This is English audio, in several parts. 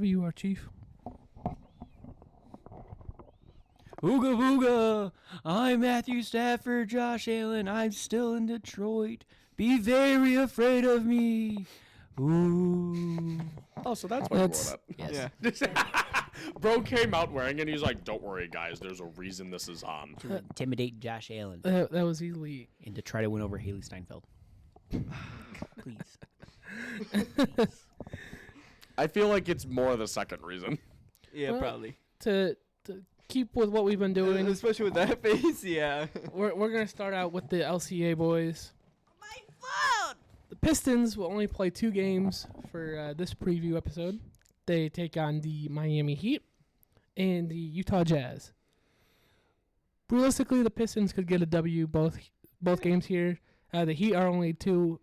Whenever you are, Chief. Ooga booga! I'm Matthew Stafford, Josh Allen. I'm still in Detroit. Be very afraid of me. Ooh. Oh, so that's why you wore that. Yes. Yeah. Bro came out wearing it, and he's like, don't worry, guys. There's a reason this is on. To intimidate Josh Allen. That was easily. And to try to win over Haley Steinfeld. Please. I feel like it's more the second reason. Yeah, Well, probably. To keep with what we've been doing, Especially with that face, yeah. we're going to start out with the LCA boys. My phone! The Pistons will only play 2 games for this preview episode. They take on the Miami Heat and the Utah Jazz. Realistically, the Pistons could get a W both games here. The Heat are only they're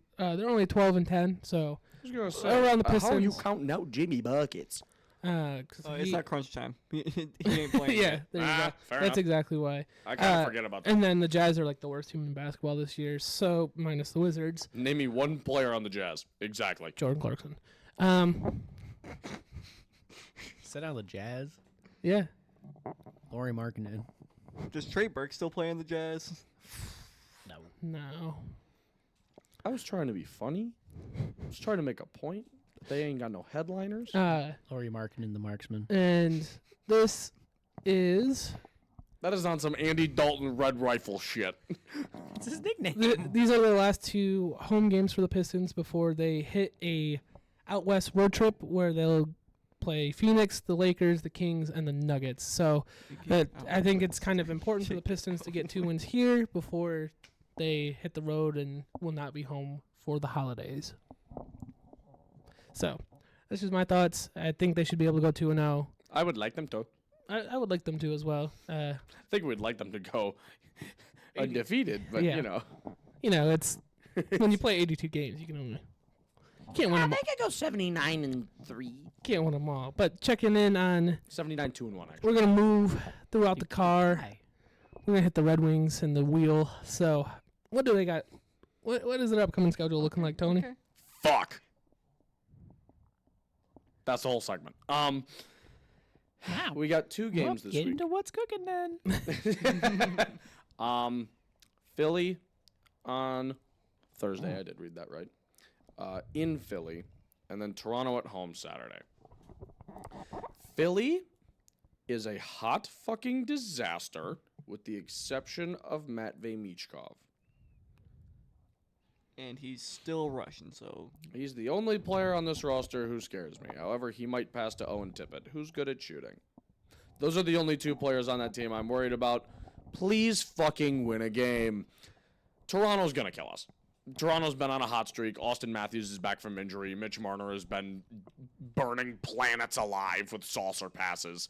only 12-10, so I was gonna say, around the Pistons. how are you counting out Jimmy buckets? It's not crunch time. he ain't playing. Yeah, there you go. Fair That's enough. exactly why. I kind of forget about that. And then the Jazz are like the worst team in basketball this year, so minus the Wizards. Name me one player on the Jazz. Exactly. Jordan Clarkson. Sit down the Jazz. Yeah. Laurie Markkinen. Does Trey Burke still play in the Jazz? No. I was trying to be funny. I was trying to make a point. They ain't got no headliners. Laurie Markkinen, the marksman. And this is... That is on some Andy Dalton Red Rifle shit. It's his nickname. These are the last 2 home games for the Pistons before they hit a out west road trip where they'll play Phoenix, the Lakers, the Kings, and the Nuggets. So I think it's kind of important for the Pistons to get 2 wins here before they hit the road and will not be home for the holidays. So that's just my thoughts. I think they should be able to go 2-0. I would like them to. I would like them to as well. I think we'd like them to go undefeated, but Yeah. It's when you play 82 games, you can't win them. They could go 79-3. Can't win them all. But checking in on, 79-2-1 actually. we're gonna move throughout the car. We're gonna hit the Red Wings and the wheel. So what do they got? What is their upcoming schedule looking like, Tony? Okay. Fuck. That's the whole segment. We got 2 games this get week. into what's cooking then. Philly on Thursday. I did read that right. In Philly, and then Toronto at home Saturday. Philly is a hot fucking disaster, with the exception of Matvei Michkov. And he's still Russian, so... He's the only player on this roster who scares me. However, he might pass to Owen Tippett, who's good at shooting. Those are the only 2 players on that team I'm worried about. Please fucking win a game. Toronto's going to kill us. Toronto's been on a hot streak. Austin Matthews is back from injury. Mitch Marner has been burning planets alive with saucer passes.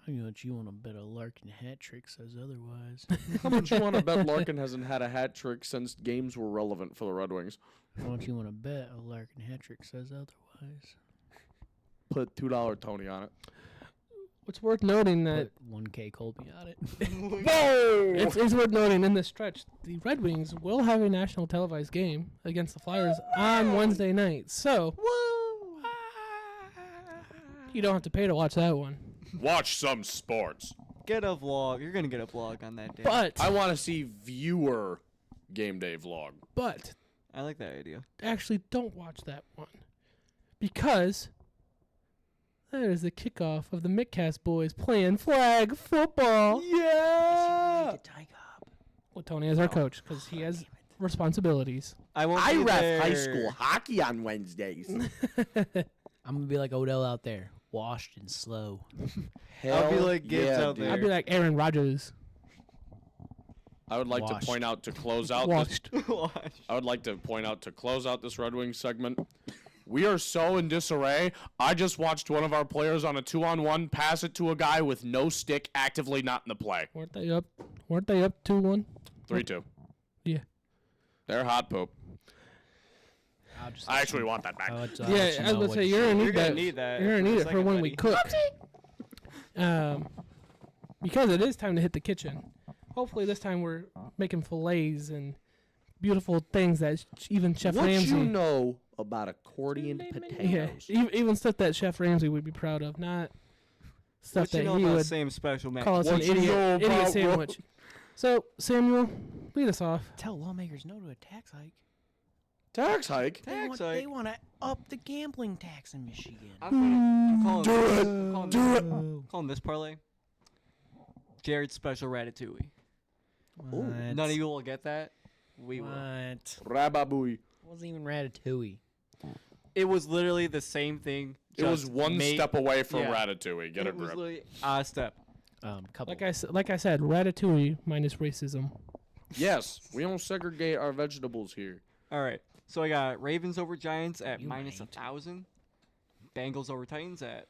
How much you want to bet a Larkin hat trick says otherwise? How much you want to bet Larkin hasn't had a hat trick since games were relevant for the Red Wings? How much you want to bet a Larkin hat trick says otherwise? Put $2 Tony on it. What's worth noting that Put 1K Colby on it. Whoa! it's worth noting in this stretch, the Red Wings will have a national televised game against the Flyers on Wednesday night. So you don't have to pay to watch that one. Watch some sports. Get a vlog. You're going to get a vlog on that day. But I want to see viewer game day vlog. but I like that idea. actually don't watch that one because there's the kickoff of the Mittcast boys playing flag football. Yeah! Well, Tony is our coach because he has responsibilities. I won't be there. hockey on Wednesdays. I'm going to be like Odell out there, washed and slow. I'll be like Gibbs out dude. there. I'd be like Aaron Rodgers. I would like Washed. to point out to close out Washed. I would like to point out to close out this Red Wings segment. We are so in disarray. I just watched one of our players on a 2-on-1 pass it to a guy with no stick, actively not in the play. Weren't they up 2-1? 3-2. Yeah. They're hot poop. I actually want that back. Yeah, I was gonna say you're gonna need that. need that. You're gonna for need a it for second, when buddy. we cook. Because it is time to hit the kitchen. Hopefully this time we're making fillets and beautiful things that even Chef What Ramsay. you know about accordion Yeah, potatoes. even stuff that Chef Ramsay would be proud of, not stuff What you that know he about would same special match? call us an What you know idiot about sandwich. So, Samuel, lead us off. Tell lawmakers no to a tax hike. Tax hike? They want to up the gambling tax in Michigan. I'm calling Do this, it. I'm calling Do this, it. I'm calling this parlay. Jared's special ratatouille. What? None of you will get that. We will. What? Rababooey. It wasn't even Ratatouille. It was literally the same thing. It was just one made- step away from yeah. Ratatouille. Get a It was grip. literally a step. Couple. Like I said, Ratatouille minus racism. Yes, we don't segregate our vegetables here. All right. So I got Ravens over Giants at You minus might. 1,000. Bengals over Titans at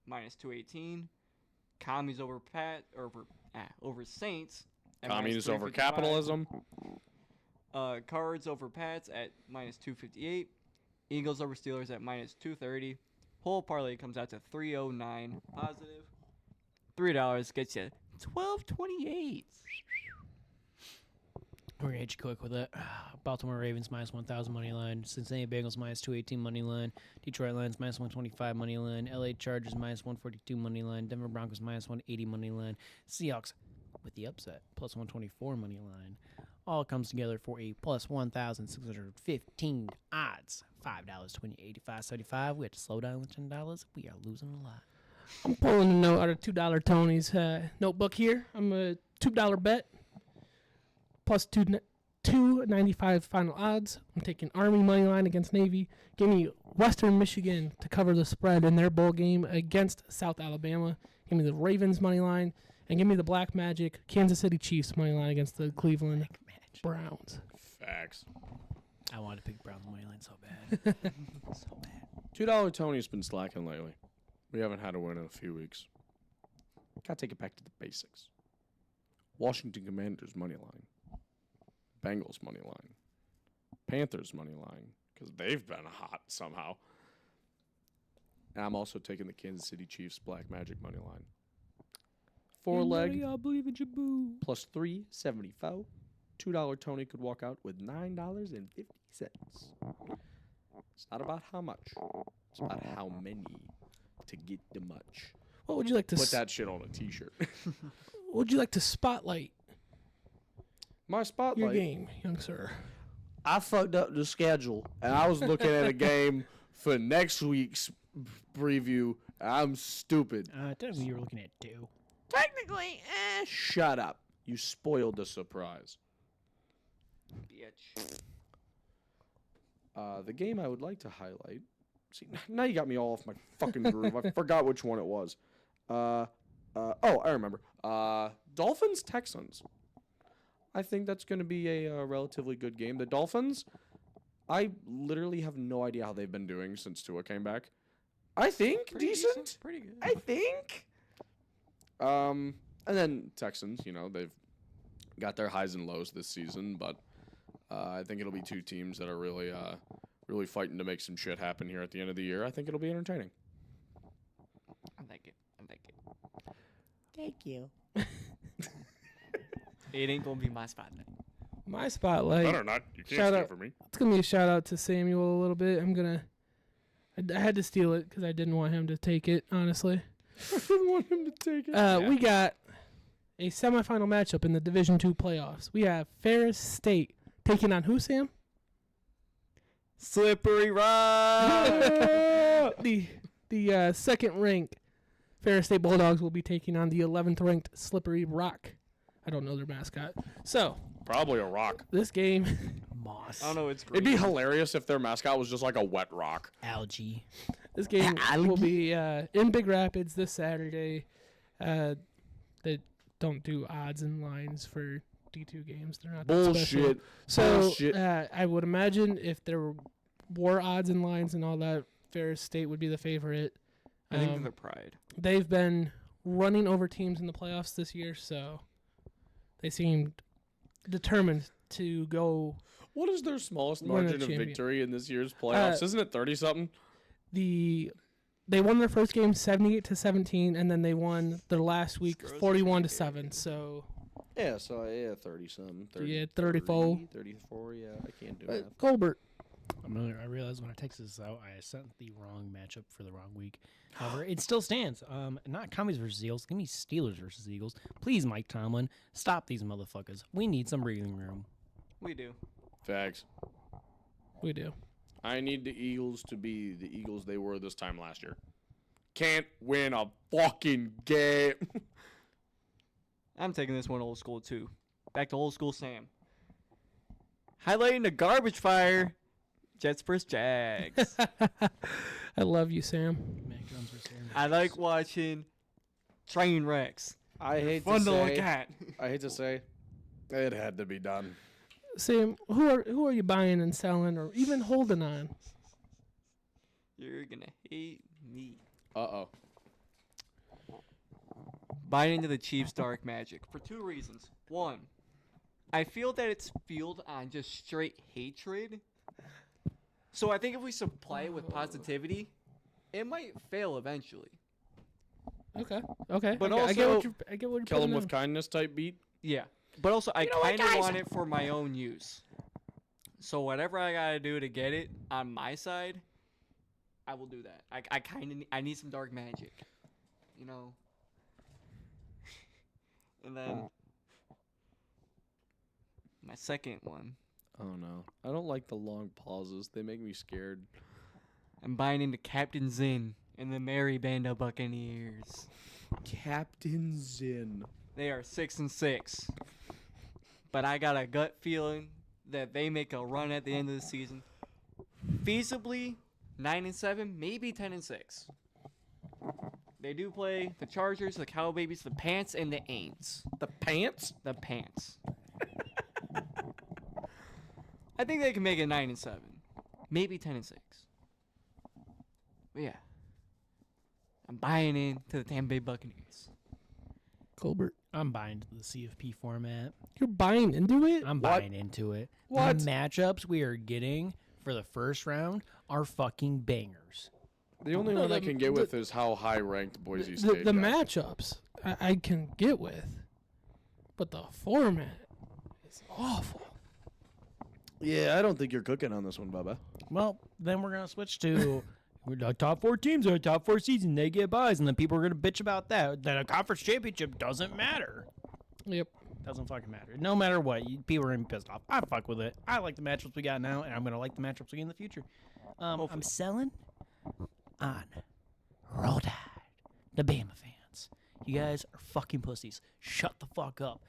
minus 218. Commies over over Saints. At minus Communists over 355. capitalism. Cards over Pats at minus 258. Eagles over Steelers at minus 230. Whole parlay comes out to 309 positive. $3 gets you 1228. We're gonna hit you quick with it. Baltimore Ravens minus 1,000 money line. Cincinnati Bengals minus 218 money line. Detroit Lions minus 125 money line. LA Chargers minus 142 money line. Denver Broncos minus 180 money line. Seahawks with the upset plus 124 money line. All comes together for a plus 1,615 odds. $5, 20, 85, 75. We have to slow down with $10. We are losing a lot. I'm pulling a note out of $2 Tony's notebook here. I'm a $2 bet plus 295 final odds. I'm taking Army money line against Navy. Give me Western Michigan to cover the spread in their bowl game against South Alabama. Give me the Ravens money line, and give me the Black Magic Kansas City Chiefs money line against the Cleveland Browns. Facts. I wanted to pick Browns money line so bad. So bad. $2 Tony's been slacking lately. We haven't had a win in a few weeks. Gotta take it back to the basics. Washington Commanders money line. Bengals money line. Panthers money line, because they've been hot somehow. And I'm also taking the Kansas City Chiefs Black Magic money line. 4-leg I believe in Jaboo. plus 375. $2 Tony could walk out with $9.50. It's not about how much. It's about how many to get the much. What would you like to Put that shit on a t-shirt. What would you like to spotlight My your spotlight. game, young sir? I fucked up the schedule, and I was looking at a game for next week's preview. I'm stupid. Technically, you were looking at 2. Technically, shut up. You spoiled the surprise. Bitch. The game I would like to highlight. See, now you got me all off my fucking groove. I forgot which one it was. Oh, I remember. Dolphins Texans. I think that's going to be a relatively good game. The Dolphins, I literally have no idea how they've been doing since Tua came back. I think Pretty decent. Pretty good. I think. And then Texans, they've got their highs and lows this season, but I think it'll be two teams that are really, really fighting to make some shit happen here at the end of the year. I think it'll be entertaining. I like it. Thank you. It ain't gonna be my spot. My spotlight. Better not. You can't Shout steal out. from me. It's gonna be a shout out to Samuel a little bit. I had to steal it because I didn't want him to take it. Honestly, I didn't want him to take it. we got a semifinal matchup in the Division II playoffs. We have Ferris State taking on who, Sam? Slippery rock. The second ranked Ferris State Bulldogs will be taking on the 11th ranked Slippery Rock. I don't know their mascot. So Probably a rock. this game, Moss. I don't know. It's It'd be hilarious if their mascot was just like a wet rock. Algae. this game will be in Big Rapids this Saturday. They don't do odds and lines for D2 games. They're not that special. Bullshit. So Bullshit. I would imagine if there were odds and lines and all that, Ferris State would be the favorite. I think they're pride. They've been running over teams in the playoffs this year, so they seemed determined to go. What is their smallest Win a margin of champion. victory in this year's playoffs? Isn't it 30-something? They won their first game 78-17, and then they won their last week Scrolls 41-7. So Yeah, 30-something. 30, yeah, 34. 34, yeah. I can't do Colbert, I realized when I texted this out, I sent the wrong matchup for the wrong week. However, it still stands. Not Commies versus Eagles. Give me Steelers versus Eagles. Please, Mike Tomlin, stop these motherfuckers. We need some breathing room. We do. Facts. We do. I need the Eagles to be the Eagles they were this time last year. Can't win a fucking game. I'm taking this one old school too. Back to old school Sam. Highlighting the garbage fire. Jets versus Jags. I love you, Sam. Mac Jones versus Aaron I like watching train wrecks. I hate Fun to to look say. at. I hate to say, it had to be done. Sam, who are you buying and selling or even holding on? You're gonna hate me. Uh-oh. Buying into the Chiefs' dark magic for two reasons. One, I feel that it's fueled on just straight hatred. So I think if we supply it with positivity, it might fail eventually. Okay. But I get also- what you're Kill him putting with down. kindness type beat. Yeah. But also, I know what, kind of guys? want it for my own use. So whatever I gotta do to get it on my side, I will do that. I kind of I need some dark magic, you know. And then my second one, Oh, no. I don't like the long pauses. They make me scared. I'm buying into Captain Zinn and the Merry Band of Buccaneers. Captain Zinn. They are 6-6, but I got a gut feeling that they make a run at the end of the season. Feasibly 9-7, maybe 10-6. They do play the Chargers, the Cowbabies, the Pants, and the Aints. The pants? The Pants. I think they can make it 9-7, maybe 10-6. But yeah, I'm buying into the Tampa Bay Buccaneers. Colbert. I'm buying into the CFP format. You're buying into it? I'm What? buying into it. What? The matchups we are getting for the first round are fucking bangers. The only No, one I the- can get the- with is how high ranked Boise the State. got. matchups I can get with, but the format is awful. Yeah, I don't think you're cooking on this one, Bubba. Well, then we're gonna switch to we're like top 4 teams are top 4 seeds and they get buys, and then people are gonna bitch about that. That a conference championship doesn't matter. Yep. Doesn't fucking matter. No matter what, people are gonna be pissed off. I fuck with it. I like the matchups we got now, and I'm gonna like the matchups we get in the future. I'm selling on Roll Tide, the Bama fans. You guys are fucking pussies. Shut the fuck up.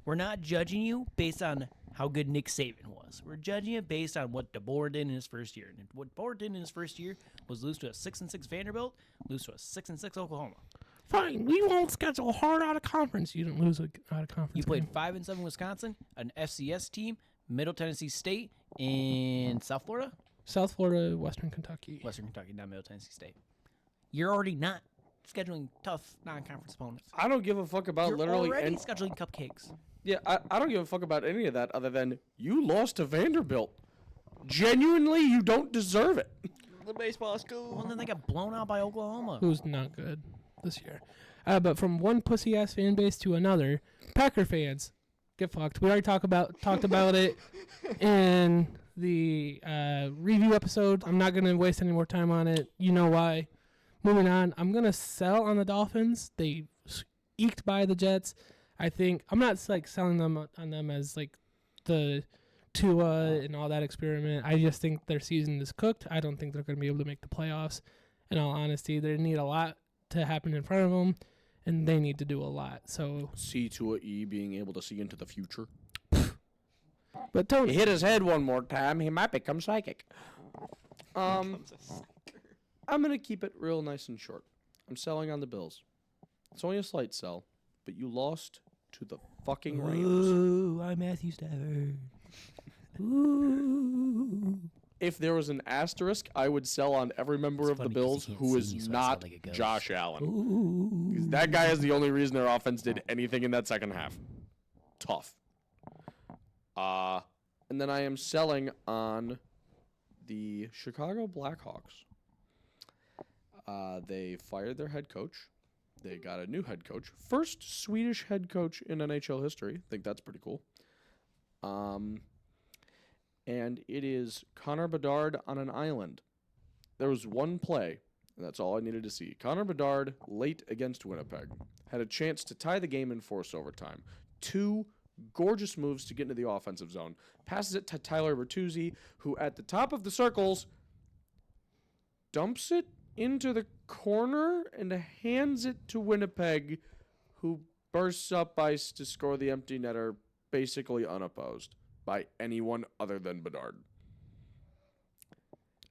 We're not judging you based on how good Nick Saban was. We're judging it based on what DeBoer did in his first year. And what DeBoer did in his first year was lose to a 6-6 Vanderbilt, lose to a 6-6 Oklahoma. Fine, we won't schedule hard out of conference. You didn't lose out of conference. You played game. 5-7 Wisconsin, an FCS team, Middle Tennessee State, and South Florida, South Florida, Western Kentucky. Western Kentucky, not Middle Tennessee State. You're already not scheduling tough non-conference opponents. I don't give a fuck about You're literally already any. scheduling cupcakes. Yeah, I don't give a fuck about any of that other than you lost to Vanderbilt. Genuinely, you don't deserve it. The baseball school. Well, then they got blown out by Oklahoma. Who's not good this year. But from one pussy ass fan base to another, Packer fans get fucked. We already talked about it in the review episode. I'm not gonna waste any more time on it. You know why. Moving on. I'm gonna sell on the Dolphins. They eked by the Jets. I think I'm not like selling them on them as like the Tua and all that experiment. I just think their season is cooked. I don't think they're going to be able to make the playoffs. In all honesty, they need a lot to happen in front of them, and they need to do a lot. So, C to a E being able to see into the future. but Tony, He hit his head one more time. He might become psychic. I'm gonna keep it real nice and short. I'm selling on the Bills. It's only a slight sell, but you lost to the fucking Rams. Ooh, I'm Matthew Stafford. Ooh. If there was an asterisk, I would sell on every member It's of the funny 'cause Bills he can't who see is me, so I not sound like a ghost. Josh Allen. Ooh. 'Cause that guy is the only reason their offense did anything in that second half. Tough. And then I am selling on the Chicago Blackhawks. They fired their head coach. They got a new head coach. First Swedish head coach in NHL history. I think that's pretty cool. and it is Connor Bedard on an island. There was one play, and that's all I needed to see. Connor Bedard, late against Winnipeg, had a chance to tie the game in forced overtime. 2 gorgeous moves to get into the offensive zone. Passes it to Tyler Bertuzzi, who at the top of the circles dumps it into the corner and hands it to Winnipeg, who bursts up ice to score the empty netter, basically unopposed by anyone other than Bedard.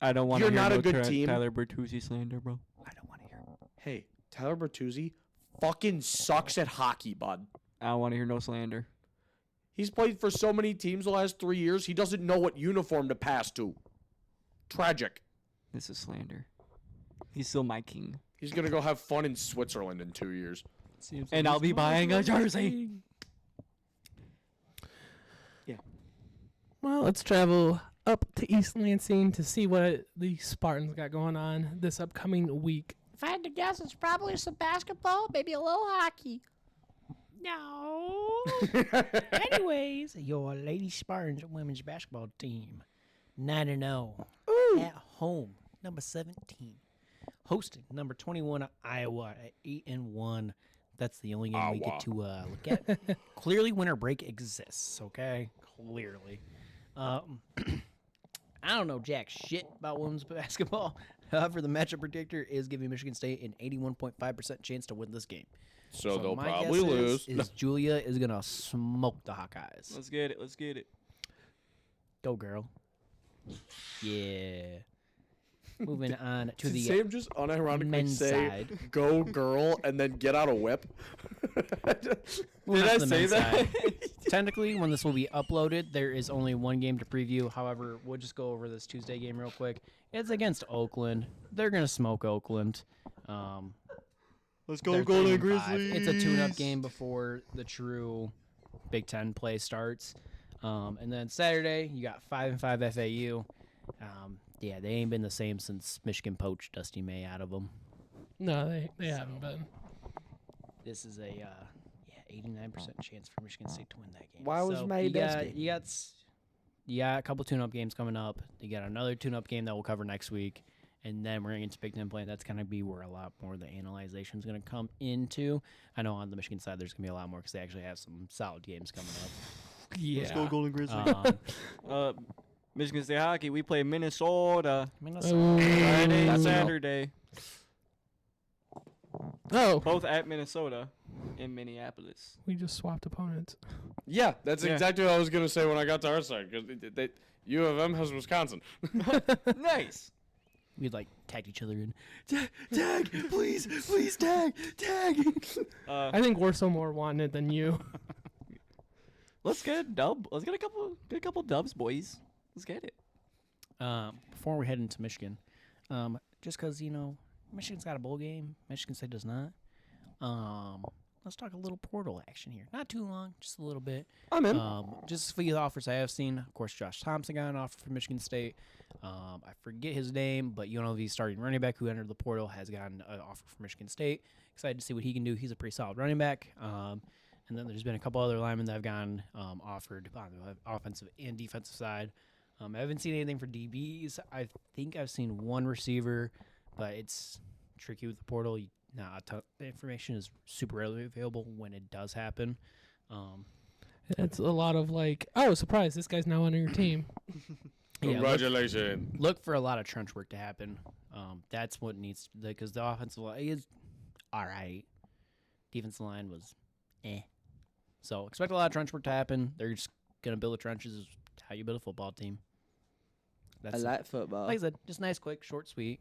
I don't want to You're hear not a no good team. Tyler Bertuzzi slander, bro. I don't want to hear. Hey, Tyler Bertuzzi fucking sucks at hockey, bud. I don't want to hear no slander. He's played for so many teams the last 3 years, he doesn't know what uniform to pass to. Tragic. This is slander. He's still my king. He's going to go have fun in Switzerland in 2 years. And I'll be buying a jersey. Well, let's travel up to East Lansing to see what the Spartans got going on this upcoming week. If I had to guess, it's probably some basketball, maybe a little hockey. No. Anyways, your Lady Spartans women's basketball team, 9-0 at home, number 17, hosting number 21 Iowa at 8-1. That's the only game we get to look at. Clearly, winter break exists. Okay, clearly. I don't know jack shit about women's basketball. However, the matchup predictor is giving Michigan State an 81.5% chance to win this game. So they'll my probably guess lose. Is Julia is gonna smoke the Hawkeyes. Let's get it. Let's get it. Go girl. Yeah. Moving on to Did the Sam just unironically men's say, side. go girl, and then get out a whip? Moving Did on I to the say men's that? side. Technically, when this will be uploaded, there is only one game to preview. However, we'll just go over this Tuesday game real quick. It's against Oakland. They're gonna smoke Oakland. Let's They're go, Golden 3-5. Grizzlies. It's a tune-up game before the true Big Ten play starts. And then Saturday, you got 5-5 FAU. Yeah, they ain't been the same since Michigan poached Dusty May out of them. No, they haven't been. This is a 89% chance for Michigan State to win that game. Why was May you got, Dusty? you got a couple tune-up games coming up. You got another tune-up game that we'll cover next week. And then we're going to Big Ten play. That's going to be where a lot more of the analyzation is going to come into. I know on the Michigan side there's going to be a lot more because they actually have some solid games coming up. Yeah. Let's go, Golden Grizzlies. Michigan State hockey. We play Minnesota Friday and Saturday. Oh, Both at Minnesota in Minneapolis. we just swapped opponents. Yeah, that's Yeah. exactly what I was going to say when I got to our side. Because U of M has Wisconsin. Nice. We'd like tagged each other in. Tag, please, tag. I think we're so more wanted than you. Let's get a dub. Let's get a couple dubs, boys. Let's get it. Before we head into Michigan, just because, Michigan's got a bowl game, Michigan State does not. Let's talk a little portal action here. Not too long, just a little bit. I'm in. Just for the offers I have seen, of course, Josh Thompson got an offer from Michigan State. I forget his name, but the starting running back who entered the portal has gotten an offer from Michigan State. Excited to see what he can do. He's a pretty solid running back. And then there's been a couple other linemen that have gotten offered on the offensive and defensive side. I haven't seen anything for DBs. I think I've seen one receiver, but it's tricky with the portal. The information is super rarely available when it does happen. It's a lot of like, oh, surprise, this guy's now on your team. Congratulations. Look for a lot of trench work to happen. That's what needs because the offensive line is all right. Defensive line was So expect a lot of trench work to happen. They're just gonna build the trenches. Is how you build a football team. That's I like football. like I said, just nice, quick, short, sweet.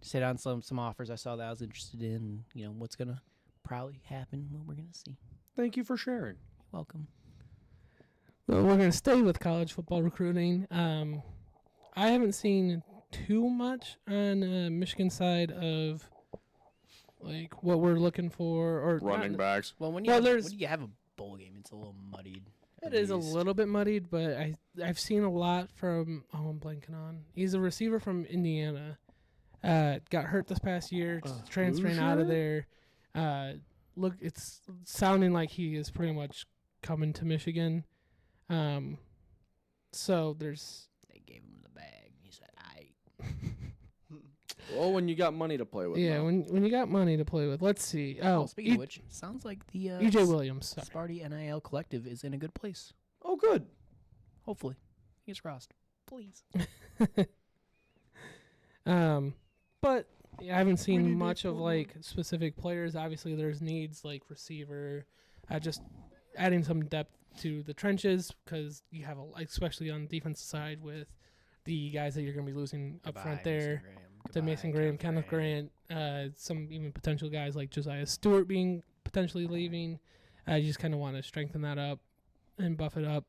Just hit on some offers I saw that I was interested in. What's gonna probably happen. What we're gonna see. Thank you for sharing. You're welcome. Well, we're going to stay with college football recruiting. I haven't seen too much on Michigan side of like what we're looking for or Running not- backs. Well, when Well, you have a bowl game, it's a little muddied. It is a little bit muddied, but I've seen a lot from I'm blanking on. He's a receiver from Indiana. Got hurt this past year, transferring out of there. Look, it's sounding like he is pretty much coming to Michigan. So there's Well, when you got money to play with. Yeah, now. when you got money to play with. Let's see. Oh, Speaking of which, sounds like the EJ Williams. Sorry. Sparty NIL collective is in a good place. Oh, good. Hopefully. Fingers crossed. Please. But I haven't seen much of like specific players. Obviously, there's needs like receiver, just adding some depth to the trenches because you have especially on the defensive side with the guys that you're going to be losing up front there. To Mason Graham, Kenneth Grant, some even potential guys like Josiah Stewart being potentially leaving. You just kind of want to strengthen that up and buff it up.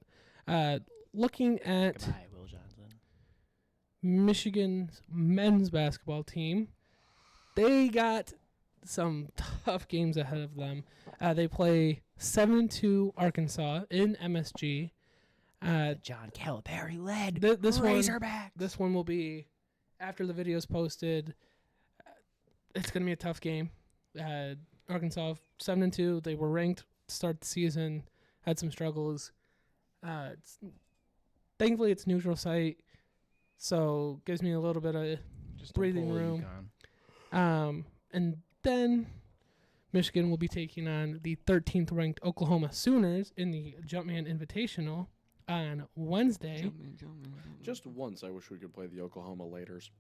Looking at Goodbye, Will Johnson. Michigan's men's basketball team, they got some tough games ahead of them. They play 7-2 Arkansas in MSG. John Calipari led This Razorbacks. one will be after the video is posted. It's going to be a tough game. Arkansas 7-2. They were ranked to start the season. Had some struggles. Thankfully, it's neutral site, so gives me a little bit of Just breathing room. And then Michigan will be taking on the 13th ranked Oklahoma Sooners in the Jumpman Invitational on Wednesday. Just once, I wish we could play the Oklahoma Laters.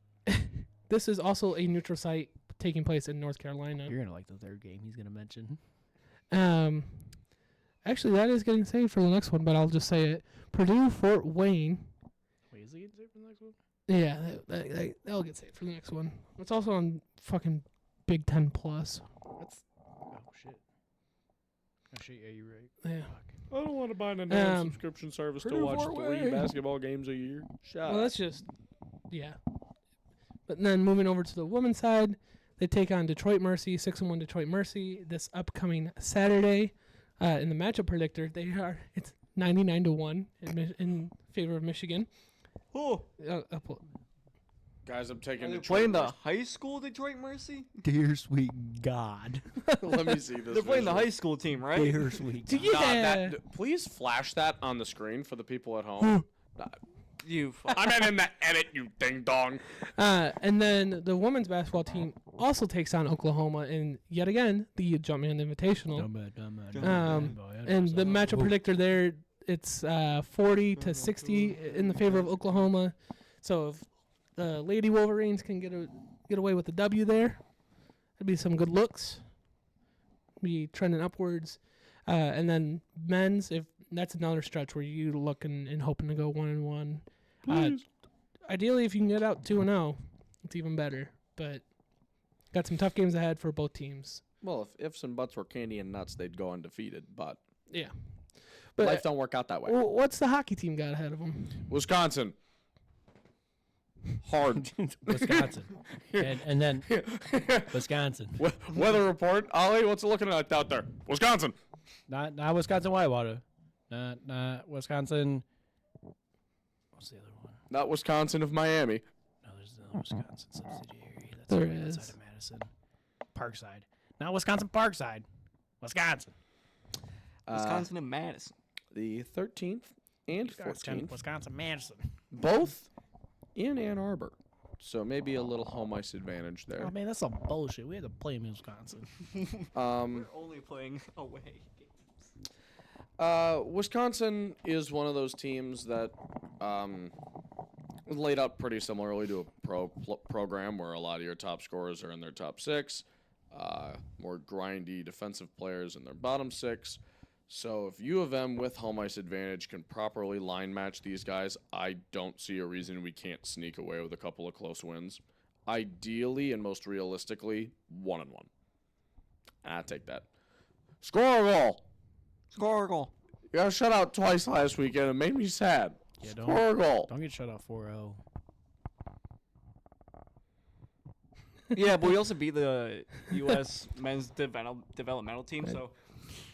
This is also a neutral site taking place in North Carolina. You're going to like the third game he's going to mention. Actually, that is getting saved for the next one, but I'll just say it. Purdue Fort Wayne. Wait, is he getting saved for the next one? Yeah, that'll get saved for the next one. It's also on fucking Big Ten Plus. Oh, shit. Oh, shit, yeah, you're right. Yeah. I don't want to buy an subscription service to Purdue watch Fort 3 Wayne. basketball games a year. Shut Well, up. that's just, yeah. But then moving over to the women's side, they take on Detroit Mercy, 6-1 Detroit Mercy this upcoming Saturday. In the matchup predictor, it's 99-1 in favor of Michigan. Oh, Guys, I'm taking are they Detroit playing the Mercy. high school Detroit Mercy? Dear sweet God. Let me see this. They're playing the visual. high school team, right? Dear sweet God. Yeah. Please flash that on the screen for the people at home. You. I'm in the edit, you ding dong. And then the women's basketball team also takes on Oklahoma in, yet again, the Jumpman Invitational. And the matchup predictor there, it's 40-60 in the favor of Oklahoma. So if the Lady Wolverines can get away with the W there, that'd be some good looks. Be trending upwards. And then men's, if that's another stretch where you looking and hoping to go 1-1. Ideally, if you can get out 2-0, it's even better. But got some tough games ahead for both teams. Well, if ifs and buts were candy and nuts, they'd go undefeated. But Yeah. But life don't work out that way. what's the hockey team got ahead of them? Wisconsin. Hard. Wisconsin. and then Wisconsin. Weather report. Ollie, what's it looking like out there? Wisconsin. Not Wisconsin Whitewater. Not Wisconsin. What's the other one? Not Wisconsin of Miami. No, there's another Wisconsin subsidiary. That's There right is. outside of Madison. Parkside. Not Wisconsin Parkside. Wisconsin. Wisconsin and Madison. The 13th and 14th, Wisconsin Madison. both in Ann Arbor. So maybe a little home ice advantage there. Oh man, that's some bullshit. We had to play in Wisconsin. We're only playing away games. Wisconsin is one of those teams that laid out pretty similarly to a program where a lot of your top scorers are in their top 6, more grindy defensive players in their bottom 6. So if U of M with home ice advantage can properly line match these guys, I don't see a reason we can't sneak away with a couple of close wins. Ideally and most realistically, 1-1. I take that. Score a goal. Score a goal. You got shut out twice last weekend. It made me sad. Yeah, Score a goal. Don't get shut out 4-0. Yeah, but we also beat the U.S. men's developmental team, so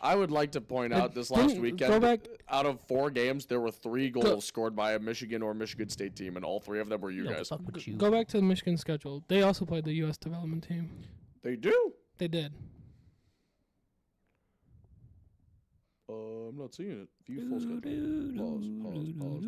I would like to point out this last weekend, go back- out of 4 games, there were 3 goals scored by a Michigan or Michigan State team, and all 3 of them were you guys. Fuck with you. Go back to the Michigan schedule. They also played the U.S. development team. They do. They did. I'm not seeing it. View full schedule. Pause.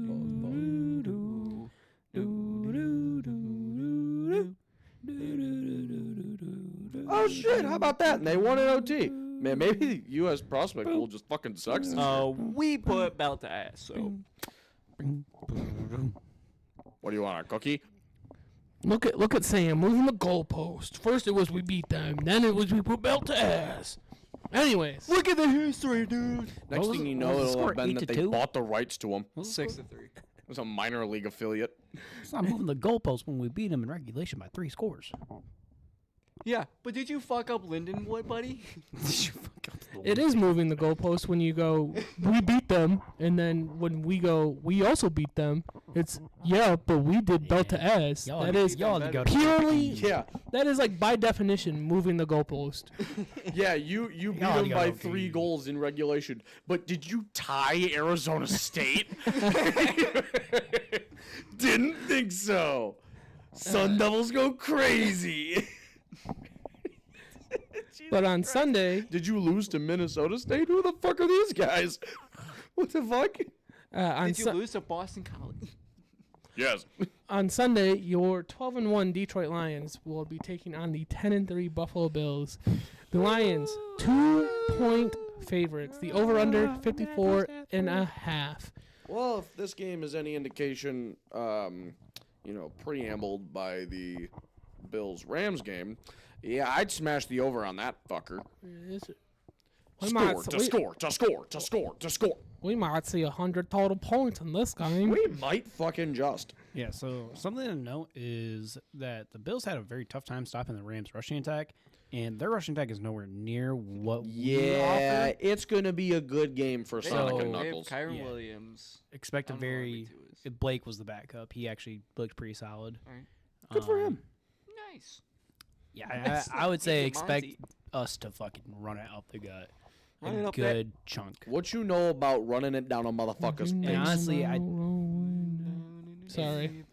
Oh shit! How about that? And they won in OT. Man, maybe the U.S. prospect pool just fucking sucks this year. We put belt to ass. So What do you want, a cookie? Look at Sam moving the goalpost. First it was we beat them, then it was we put belt to ass. Anyways, look at the history, dude. Next thing you know, was the it'll score, have been 8 that to they 2? bought the rights to him. 6-3. It was a minor league affiliate. It's not moving the goalpost when we beat them in regulation by 3 scores. Yeah, but did you fuck up Lindenwood, buddy? it is moving the goalpost when you go, we beat them, and then when we go, we also beat them. It's, yeah, but we did belt to ass. Y'all That is y'all to go purely, Yeah, that is like by definition moving the goalpost. yeah. You beat Y'all them by gotta 3 go. goals in regulation. But did you tie Arizona State? Didn't think so. Sun Devils go crazy. But on Sunday, Did you lose to Minnesota State? Who the fuck are these guys? What the fuck? on Did you lose to Boston College? Yes. on Sunday, your 12-1 Detroit Lions will be taking on the 10-3 Buffalo Bills. The Lions 2-point favorites. The over/under 54.5. Well, if this game is any indication, preambled by the Bills-Rams game, yeah, I'd smash the over on that fucker. We might Score. We might see 100 total points in this game. We might fucking just. Yeah, so something to note is that the Bills had a very tough time stopping the Rams' rushing attack, and their rushing attack is nowhere near what we Yeah, offer. it's going to be a good game for Sonic and So- Knuckles. Kyron Yeah. Williams. Expect a I don't know what very... number 2 is. Blake was the backup. He actually looked pretty solid. Alright. Good for him. Nice. Yeah, Nice. I would say Hey, expect Monty. us to fucking run it up the gut. Run it A up that- good chunk. What you know about running it down a motherfucker's And face? honestly, Sorry.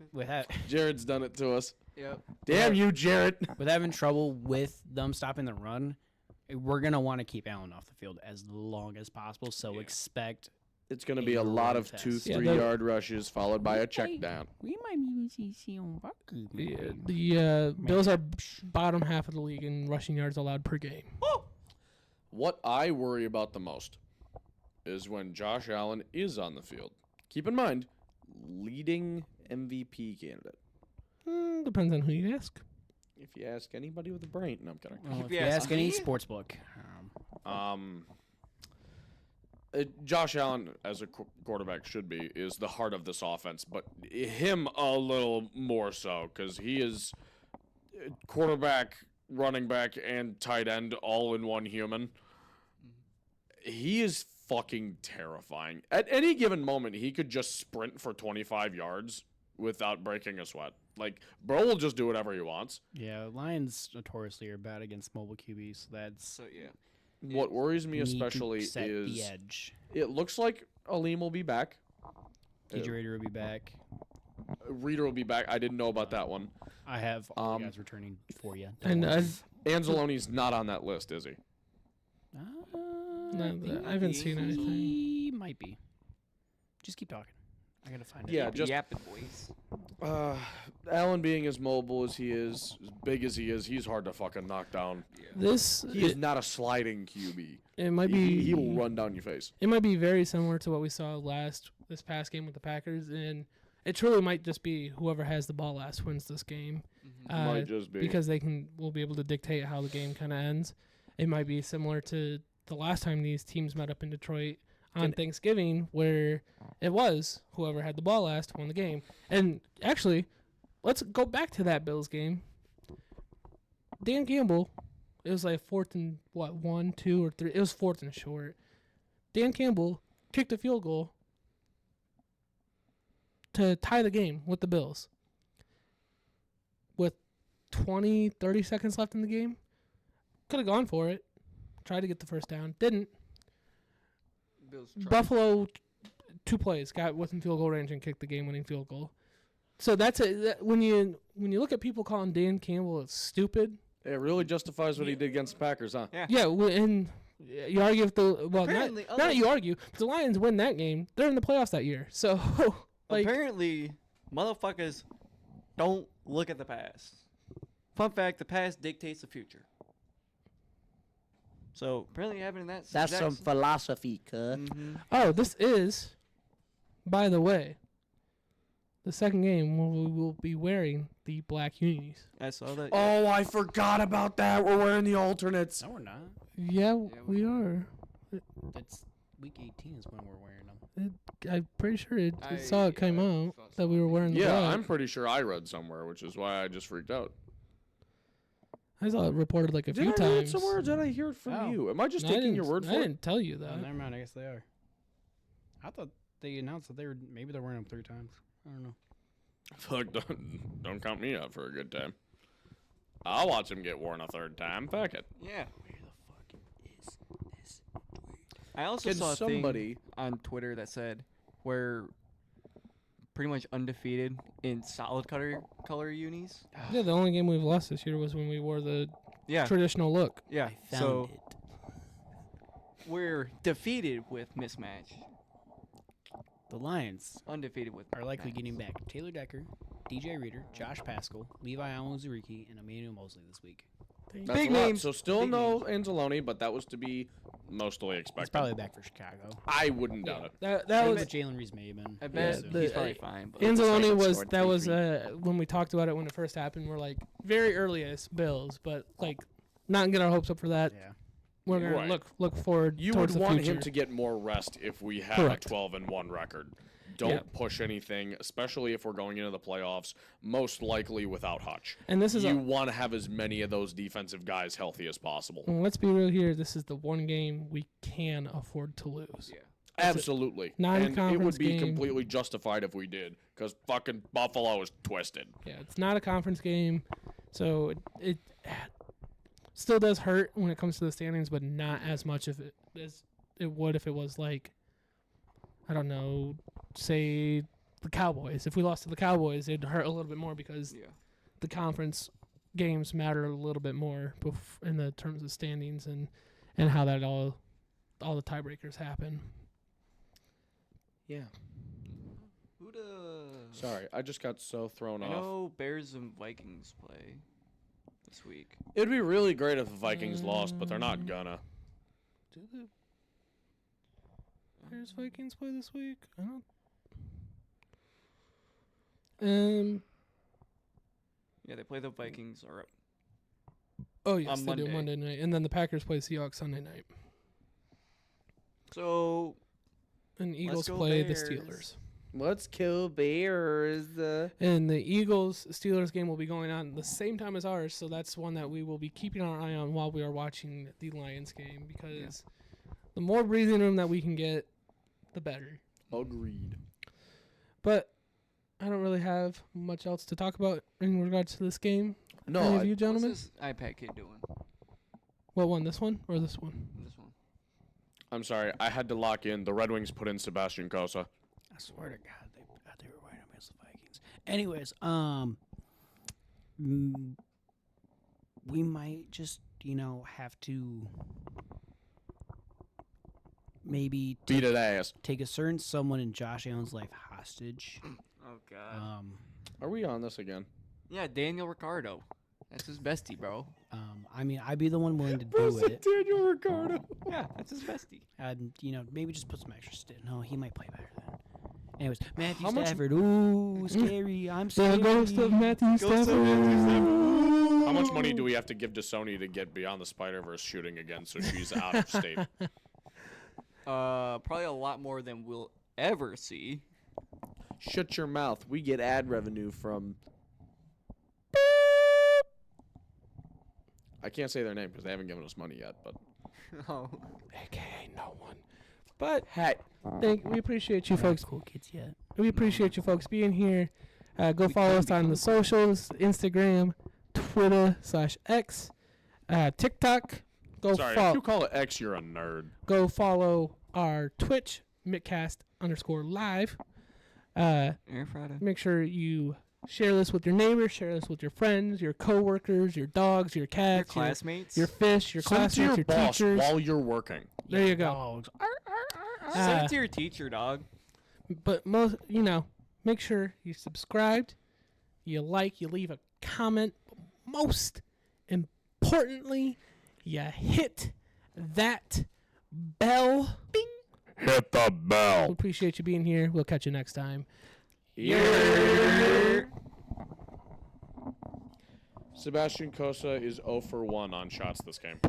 Jared's done it to us. Yep. Damn you, Jared. with having trouble with them stopping the run, we're going to want to keep Allen off the field as long as possible. So expect It's going to be a lot of Test. 2 Yeah, 3 they're- yard rushes followed by a check down. we might even see on The Bills are bottom half of the league in rushing yards allowed per game. What I worry about the most is when Josh Allen is on the field. Keep in mind, leading MVP candidate. Depends on who you ask. If you ask anybody with a brain, no, I'm kidding. Well, if you you ask ask any me- sports book, Josh Allen, as a quarterback should be, is the heart of this offense, but him a little more so because he is quarterback, running back, and tight end all in one human. He is fucking terrifying. At any given moment, he could just sprint for 25 yards without breaking a sweat. Like, bro will just do whatever he wants. yeah, Lions notoriously are bad against mobile QBs. So that's So yeah. What worries me need to especially set is the edge. it looks like Aleem will be back. DJ Rader will be back. Reader will be back. I didn't know about that one. I have all you Um, guys returning for you. And Anzalone's not on that list, is he? I haven't seen anything. He might be. Just keep talking. I gotta find it. Yeah, just Yapping boys. Allen being as mobile as he is, as big as he is, he's hard to fucking knock down. This He is not a sliding QB. it might He be will run down your face. it might be very similar to what we saw this past game with the Packers, and it truly might just be whoever has the ball last wins this game. Might just be. Because will be able to dictate how the game kind of ends. It might be similar to the last time these teams met up in Detroit on Thanksgiving, where it was whoever had the ball last won the game. And actually, let's go back to that Bills game. Dan Campbell, it was like 4th and 1, 2, or 3. It was 4th and short. Dan Campbell kicked a field goal to tie the game with the Bills. With 20, 30 seconds left in the game, could have gone for it. Tried to get the first down. Didn't. Buffalo, 2 plays, got within field goal range and kicked the game-winning field goal. So that's when you look at people calling Dan Campbell it's stupid. It really justifies what he did against the Packers, huh? Yeah. Yeah, and you argue if Apparently not other- you argue. If the Lions win that game, they're in the playoffs that year. So like Apparently, motherfuckers don't look at the past. Fun fact: the past dictates the future. So apparently, having that. That's some philosophy, cuh. Oh, this is, by the way, the second game where we will be wearing the black unis. I saw that. Oh, I forgot about that. We're wearing the alternates. No, we're not. Yeah, we we are. That's week 18 is when we're wearing them. I'm pretty sure I saw it came out saw that we were wearing the Yeah, black. I'm pretty sure I read somewhere, which is why I just freaked out. I saw it reported like a few Did I read it times. somewhere or did I hear it from Oh. you? Am I just I taking didn't- your word I for it? didn't tell you Oh, that. never mind. I guess they are. I thought they announced that they were maybe they're wearing them 3 times. I don't know. Fuck, don't count me out for a good time. I'll watch him get worn a third time. Fuck it. Yeah. Where the fuck is this? I also Can saw a somebody- thing on Twitter that said we're pretty much undefeated in solid color unis. Yeah, the only game we've lost this year was when we wore the Yeah. traditional look. Yeah. I found So it. we're defeated with mismatch. The Lions Undefeated with. are likely mismatch. getting back Taylor Decker, DJ Reader, Josh Pascal, Levi Almozuriki, and Emmanuel Mosley this week. That's Big a lot. names. So still Big no Anzalone, but that was to be mostly He's expected. probably back for Chicago. I wouldn't doubt it. That Same was with Jalen Reese may have been. I Yeah, bet so- he's the- probably fine. But Anzalone was scored that was 3-3. when we talked about it when it first happened. We're like very early as Bills, but like not get our hopes up for that. Yeah. We're gonna Right. look forward. You towards would the want future. him to get more rest if we have Correct. a 12-1 record. Don't Yeah. push anything, especially if we're going into the playoffs, most likely without Hutch. And this is You want to have as many of those defensive guys healthy as possible. let's be real here. This is the one game we can afford to lose. Yeah. Absolutely. And it Non-conference would be game. completely justified if we did, because fucking Buffalo is twisted. Yeah, it's not a conference game, so it still does hurt when it comes to the standings, but not as much as it would if it was like, I don't know, say the Cowboys. If we lost to the Cowboys, it'd hurt a little bit more because Yeah. the conference games matter a little bit more in the terms of standings and how that all the tiebreakers happen. Yeah. Who the? Sorry, I just got so thrown I off. know Bears and Vikings play this week. It'd be really great if the Vikings lost, but they're not gonna. Do the Bears Vikings play this week? I don't. Yeah, they play the Vikings or Oh yes, On they do Monday. Monday night, and then the Packers play Seahawks Sunday night, so and Eagles go play Bears. the Steelers. Let's kill Bears. And the Eagles Steelers game will be going on the same time as ours, so that's one that we will be keeping our eye on while we are watching the Lions game because the more breathing room that we can get, the better. Agreed. But I don't really have much else to talk about in regards to this game. Any No, of you what's gentlemen? this iPad kid doing? What one? This one or this one? This one. I'm sorry. I had to lock in. The Red Wings put in Sebastian Cosa. I swear to God, they were wearing them against the Vikings. Anyways, we might just have to maybe Beat it ass. take a certain someone in Josh Allen's life hostage. Oh God. Are we on this again? Yeah, Daniel Ricciardo. That's his bestie, bro. I mean, I'd be the one willing to do it. Daniel Ricciardo. Yeah, that's his bestie. And maybe just put some extra No, he might play better then. Anyways, Matthew How much- Stafford. Ooh, scary. I'm The scary. ghost of Matthew Stafford. How much money do we have to give to Sony to get Beyond the Spider-Verse shooting again so she's out of state? Probably a lot more than we'll ever see. Shut your mouth. We get ad revenue from. I can't say their name because they haven't given us money yet, but Oh. AKA no one. But Hey, we appreciate you folks. Cool kids yet. We appreciate you folks being here. Go follow us on the socials: Instagram, Twitter /X, TikTok. Go sorry, if follow. you call it X, you're a nerd. Go follow our Twitch Mittcast_live. Air Friday. Make sure you share this with your neighbors, share this with your friends, your coworkers, your dogs, your Your cats, classmates. your fish, your Send it to classmates, your your boss teachers. while you're working. There you go. Dogs. Send it to your teacher, dog. But make sure you subscribed, you like, you leave a comment. most importantly, you hit that bell. Bing. Hit the We bell. appreciate you being here. We'll catch you next time. Yeah. Sebastian Cosa is 0 for 1 on shots this game.